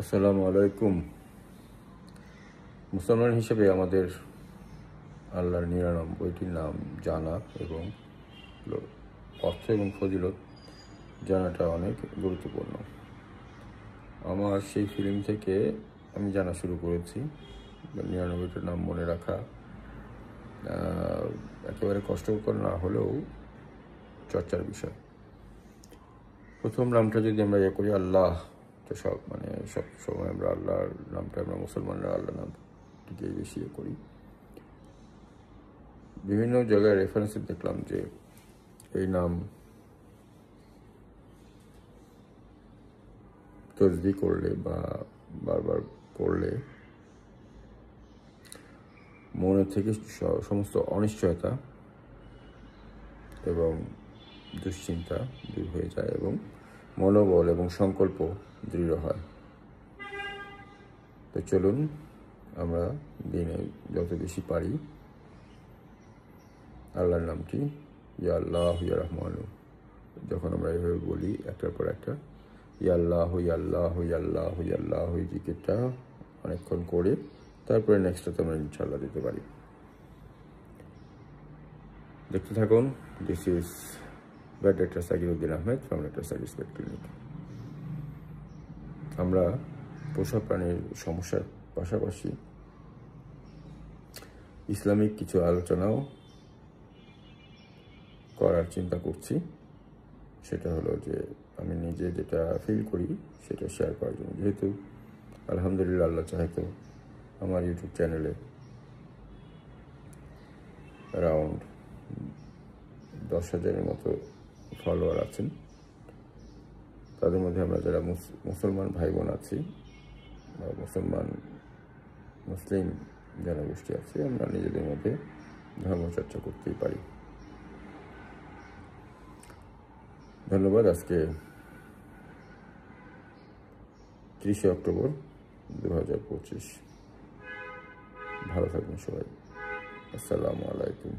আসসালামু আলাইকুম। মুসলমান হিসেবে আমাদের আল্লাহর ৯৯টি নাম জানা এবং অর্থ এবং ফজিলত জানাটা অনেক গুরুত্বপূর্ণ। আমার সেই ফিল্ম থেকে আমি জানা শুরু করেছি। ৯৯টা নাম মনে রাখা একেবারে কষ্টকর না হলেও চর্চার বিষয়। প্রথম নামটা যদি আমরা করি আল্লাহ, তো সব সময় আমরা আল্লাহর নামটা, আমরা মুসলমানরা আল্লাহ নামটিকেই বেশি করি। বিভিন্ন জায়গায় রেফারেন্সে দেখলাম যে এই নাম তসবিহ করলে বা বারবার পড়লে মনের থেকে সমস্ত অনিশ্চয়তা এবং দুশ্চিন্তা দূর হয়ে যায় এবং মনোবল এবং সংকল্প দৃঢ় হয়। তো চলুন আমরা দিনে যত বেশি পারি আল্লাহর নামটি ইয়া আল্লাহ ইয়া রহমানু, যখন আমরা এইভাবে বলি একটার পর একটা ইয়া আল্লাহ ইয়া আল্লাহ ইয়া আল্লাহ ইয়া আল্লাহ, এই জিকিরটা অনেকক্ষণ করে তারপরে নেক্সটটাতে আমরা ইনশাআল্লাহ দিতে পারি। দেখতে থাকুন। This is doctor Sakir Uddin Ahmed from doctor Sakir pet clinic. আমরা পোষা প্রাণীর সমস্যার পাশাপাশি ইসলামিক কিছু আলোচনাও করার চিন্তা করছি। সেটা হলো যে আমি নিজে যেটা ফিল করি সেটা শেয়ার করার জন্য, যেহেতু আলহামদুলিল্লাহ আল্লাহ চাইতো আমার ইউটিউব চ্যানেলে অ্যারাউন্ড 10,000-এর মতো ফলোয়ার আছেন। তাদের মধ্যে আমরা যারা মুসলমান ভাই বোন আছি বা মুসলিম জনগোষ্ঠী আছে, আমরা নিজেদের মধ্যে ধর্মচর্চা করতেই পারি। ধন্যবাদ। আজকে 30 অক্টোবর 2025। ভালো থাকবেন সবাই। আসসালামু আলাইকুম।